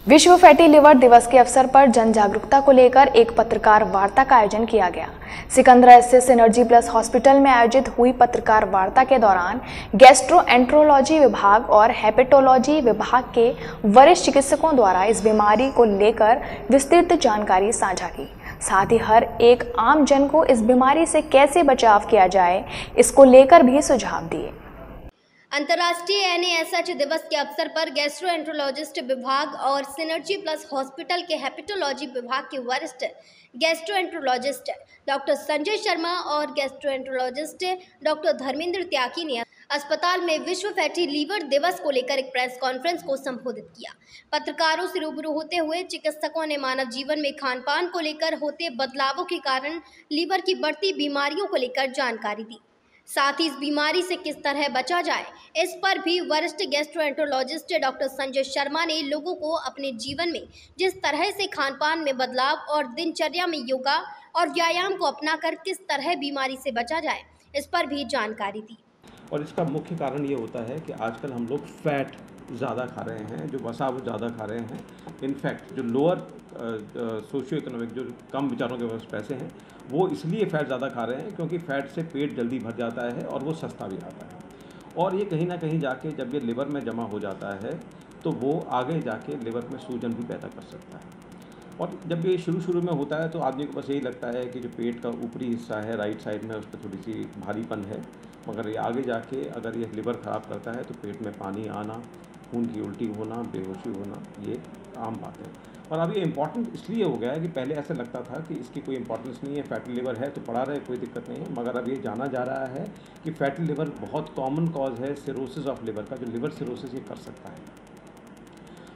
विश्व fatty liver दिवस के अवसर पर जन जागरूकता को लेकर एक पत्रकार वार्ता का आयोजन किया गया। सिकंदरा स्थित सिनर्जी प्लस हॉस्पिटल में आयोजित हुई पत्रकार वार्ता के दौरान गैस्ट्रोएंट्रोलॉजी विभाग और हेपेटोलॉजी विभाग के वरिष्ठ चिकित्सकों द्वारा इस बीमारी को लेकर विस्तृत जानकारी साझा की। साथ ही हर एक आम जन को इस बीमारी से कैसे बचाव किया जाए, इसको लेकर भी सुझाव दिए। अंतर्राष्ट्रीय NASH दिवस के अवसर पर गैस्ट्रोएंट्रोलॉजिस्ट विभाग और सिनर्जी प्लस हॉस्पिटल के हेपेटोलॉजी विभाग के वरिष्ठ गैस्ट्रोएंट्रोलॉजिस्ट डॉक्टर संजय शर्मा और गैस्ट्रोएंट्रोलॉजिस्ट डॉक्टर धर्मेंद्र त्यागी ने अस्पताल में विश्व फैटी लीवर दिवस को लेकर एक प्रेस कॉन्फ्रेंस को संबोधित किया। पत्रकारों से रूबरू होते हुए चिकित्सकों ने मानव जीवन में खान पान को लेकर होते बदलावों के कारण लीवर की बढ़ती बीमारियों को लेकर जानकारी दी। साथ ही इस बीमारी से किस तरह बचा जाए, इस पर भी वरिष्ठ गैस्ट्रोएंट्रोलॉजिस्ट डॉक्टर संजय शर्मा ने लोगों को अपने जीवन में जिस तरह से खान पान में बदलाव और दिनचर्या में योगा और व्यायाम को अपनाकर किस तरह बीमारी से बचा जाए, इस पर भी जानकारी दी। और इसका मुख्य कारण ये होता है कि आजकल हम लोग फैट ज़्यादा खा रहे हैं, जो वसा वो ज़्यादा खा रहे हैं। इनफैक्ट जो लोअर सोशियो इकोनॉमिक, जो कम विचारों के पास पैसे हैं, वो इसलिए फ़ैट ज़्यादा खा रहे हैं क्योंकि फ़ैट से पेट जल्दी भर जाता है और वो सस्ता भी आता है। और ये कहीं ना कहीं जाके जब ये लिवर में जमा हो जाता है तो वो आगे जाके लिवर में सूजन भी पैदा कर सकता है। और जब ये शुरू में होता है तो आदमी को बस यही लगता है कि जो पेट का ऊपरी हिस्सा है राइट साइड में, उस पर थोड़ी सी भारीपन है, मगर ये आगे जाके अगर ये लिवर ख़राब करता है तो पेट में पानी आना, खून की उल्टी होना, बेहोशी होना, ये आम बात है। और अब ये इम्पॉर्टेंट इसलिए हो गया है कि पहले ऐसा लगता था कि इसकी कोई इंपॉर्टेंस नहीं है, फैटी लिवर है तो पड़ा रहे, कोई दिक्कत नहीं है, मगर अब ये जाना जा रहा है कि फैटी लिवर बहुत कॉमन कॉज है सिरोसिस ऑफ लिवर का, जो लिवर सिरोसिस ये कर सकता है।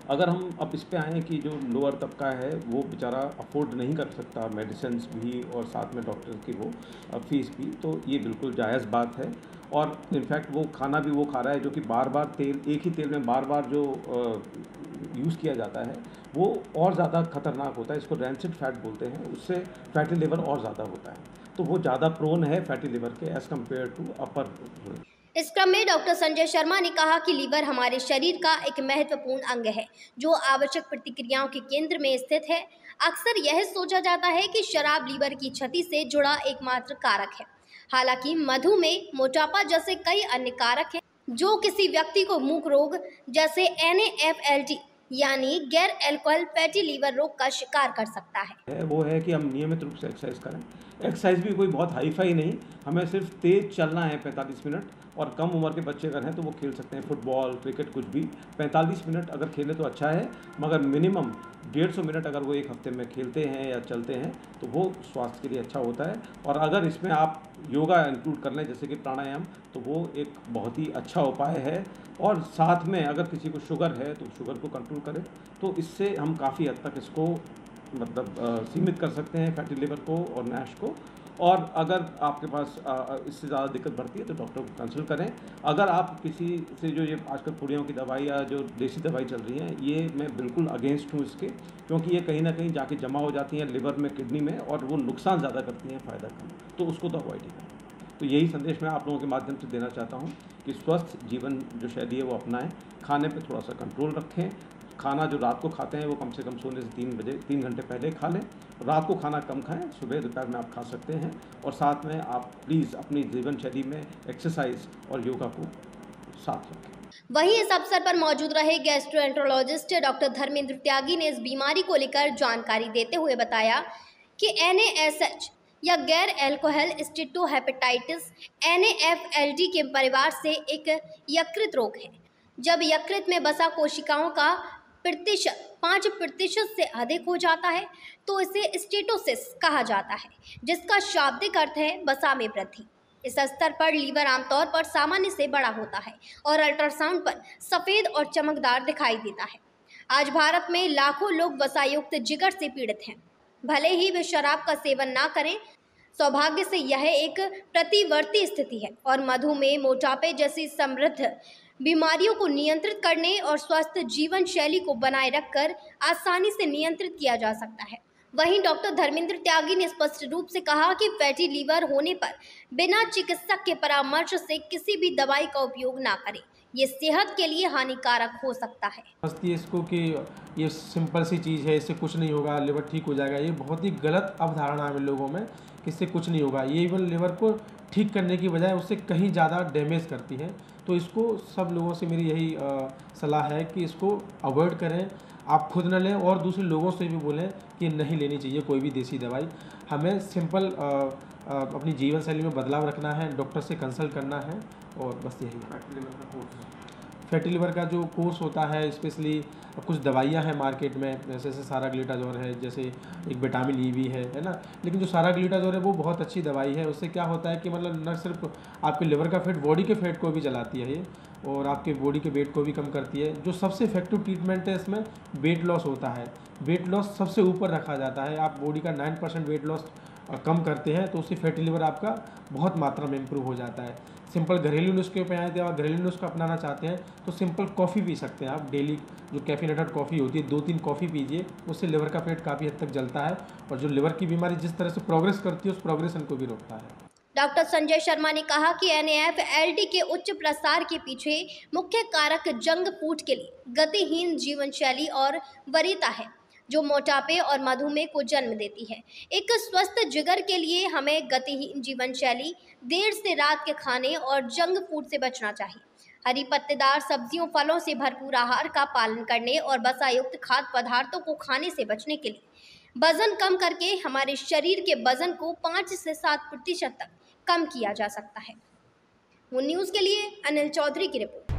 अगर हम अब इस पे आएँ कि जो लोअर तबका है वो बेचारा अफोर्ड नहीं कर सकता मेडिसिन भी और साथ में डॉक्टर की वो फीस भी, तो ये बिल्कुल जायज़ बात है। और इनफैक्ट वो खाना भी वो खा रहा है जो कि बार बार तेल, एक ही तेल में बार बार जो यूज़ किया जाता है वो और ज़्यादा खतरनाक होता है। इसको रैंसिड फैट बोलते हैं, उससे फैटी लिवर और ज़्यादा होता है, तो वो ज़्यादा प्रोन है फैटी लिवर के एज़ कम्पेयर टू अपर। इस क्रम में डॉक्टर संजय शर्मा ने कहा कि लीवर हमारे शरीर का एक महत्वपूर्ण अंग है जो आवश्यक प्रतिक्रियाओं के केंद्र में स्थित है। अक्सर यह सोचा जाता है कि शराब लीवर की क्षति से जुड़ा एकमात्र कारक है। हालांकि मधुमेह, मोटापा जैसे कई अन्य कारक हैं जो किसी व्यक्ति को मुख्य रोग जैसे NAFLD यानी गैर अल्कोहल फैटी लीवर रोग का शिकार कर सकता है। वो है कि हम नियमित रूप से एक्सरसाइज करें। एक्सरसाइज भी कोई बहुत हाई फाई नहीं, हमें सिर्फ तेज़ चलना है 45 मिनट, और कम उम्र के बच्चे अगर हैं तो वो खेल सकते हैं फुटबॉल, क्रिकेट, कुछ भी 45 मिनट अगर खेलें तो अच्छा है, मगर मिनिमम 150 मिनट अगर वो एक हफ्ते में खेलते हैं या चलते हैं तो वो स्वास्थ्य के लिए अच्छा होता है। और अगर इसमें आप योगा इंक्लूड कर लें जैसे कि प्राणायाम, तो वो एक बहुत ही अच्छा उपाय है। और साथ में अगर किसी को शुगर है तो शुगर को कंट्रोल करें, तो इससे हम काफ़ी हद तक इसको मतलब सीमित कर सकते हैं फैटी लिवर को और नैश को। और अगर आपके पास इससे ज़्यादा दिक्कत बढ़ती है तो डॉक्टर को कंसल्ट करें। अगर आप किसी से जो ये आजकल पुड़ियों की दवाई या जो देसी दवाई चल रही है, ये मैं बिल्कुल अगेंस्ट हूँ इसके, क्योंकि ये कहीं ना कहीं जाके जमा हो जाती हैं लिवर में, किडनी में, और वो नुकसान ज़्यादा करती हैं, फ़ायदा कम, तो उसको तो अवॉइड ही करें। तो यही संदेश मैं आप लोगों के माध्यम से देना चाहता हूँ कि स्वस्थ जीवन जो शैली है वो अपनाएं, खाने पे थोड़ा सा कंट्रोल रखें। खाना जो रात को खाते हैं वो कम से कम सोने से 3 घंटे पहले खा लें। रात को खाना कम खाएं, सुबह दोपहर में आप खा सकते हैं। और साथ में आप प्लीज़ अपनी जीवन शैली में एक्सरसाइज और योगा को साथ रखें। वहीं इस अवसर पर मौजूद रहे गैस्ट्रोएंट्रोलॉजिस्ट डॉक्टर धर्मेंद्र त्यागी ने इस बीमारी को लेकर जानकारी देते हुए बताया कि NASH या गैर अल्कोहल स्टीटोहेपेटाइटिस NAFLD के परिवार से एक यकृत रोग है। जब यकृत में बसा कोशिकाओं का प्रतिशत 5% से अधिक हो जाता है तो इसे स्टेटोसिस कहा जाता है, जिसका शाब्दिक अर्थ है बसा में वृद्धि। इस स्तर पर लीवर आमतौर पर सामान्य से बड़ा होता है और अल्ट्रासाउंड पर सफ़ेद और चमकदार दिखाई देता है। आज भारत में लाखों लोग वसायुक्त जिगर से पीड़ित हैं। भले ही वे शराब का सेवन ना करें, सौभाग्य से यह एक प्रतिवर्ती स्थिति है और मधुमेह, मोटापे जैसी समृद्ध बीमारियों को नियंत्रित करने और स्वस्थ जीवन शैली को बनाए रखकर आसानी से नियंत्रित किया जा सकता है। वहीं डॉक्टर धर्मेंद्र त्यागी ने स्पष्ट रूप से कहा कि फैटी लीवर होने पर बिना चिकित्सक के परामर्श से किसी भी दवाई का उपयोग ना करें, ये सेहत के लिए हानिकारक हो सकता है। समझती है इसको कि ये सिंपल सी चीज़ है, इससे कुछ नहीं होगा, लिवर ठीक हो जाएगा। ये बहुत ही गलत अवधारणा है लोगों में कि इससे कुछ नहीं होगा। ये इवन लिवर को ठीक करने की बजाय उससे कहीं ज़्यादा डैमेज करती है। तो इसको सब लोगों से मेरी यही सलाह है कि इसको अवॉइड करें, आप खुद न लें और दूसरे लोगों से भी बोलें कि नहीं लेनी चाहिए कोई भी देसी दवाई। हमें सिंपल अपनी जीवन शैली में बदलाव रखना है, डॉक्टर से कंसल्ट करना है और बस यही है। फैटी लिवर का जो कोर्स होता है, स्पेशली कुछ दवाइयाँ हैं मार्केट में, जैसे साराग्लिटाजोल है, जैसे एक विटामिन ई भी है ना। लेकिन जो साराग्लिटाजोल है वो बहुत अच्छी दवाई है। उससे क्या होता है कि मतलब न सिर्फ आपके लिवर का फैट, बॉडी के फैट को भी जलाती है ये, और आपके बॉडी के वेट को भी कम करती है। जो सबसे इफेक्टिव ट्रीटमेंट है इसमें वेट लॉस होता है। वेट लॉस सबसे ऊपर रखा जाता है। आप बॉडी का 9% वेट लॉस कम करते हैं तो उससे फैटी लिवर आपका बहुत मात्रा में इम्प्रूव हो जाता है। सिंपल घरेलू नुस्खे पे आए थे और घरेलू नुस्खा अपनाना चाहते हैं तो सिंपल कॉफ़ी पी सकते हैं आप। डेली जो कैफीनेटेड कॉफ़ी होती है 2-3 कॉफ़ी पीजिए, उससे लिवर का फैट काफ़ी हद तक जलता है और जो लिवर की बीमारी जिस तरह से प्रोग्रेस करती है उस प्रोग्रेशन को भी रोकता है। डॉक्टर संजय शर्मा ने कहा कि NAFLD के उच्च प्रसार के पीछे मुख्य कारक जंक फूड के लिए गतिहीन जीवन शैली और वरीयता है, जो मोटापे और मधुमेह को जन्म देती है। एक स्वस्थ जिगर के लिए हमें गतिहीन जीवन शैली, देर से रात के खाने और जंक फूड से बचना चाहिए। हरी पत्तेदार सब्जियों, फलों से भरपूर आहार का पालन करने और वसायुक्त खाद्य पदार्थों को खाने से बचने के लिए वजन कम करके हमारे शरीर के वजन को 5 से 7% तक कम किया जा सकता है। वो न्यूज़ के लिए अनिल चौधरी की रिपोर्ट।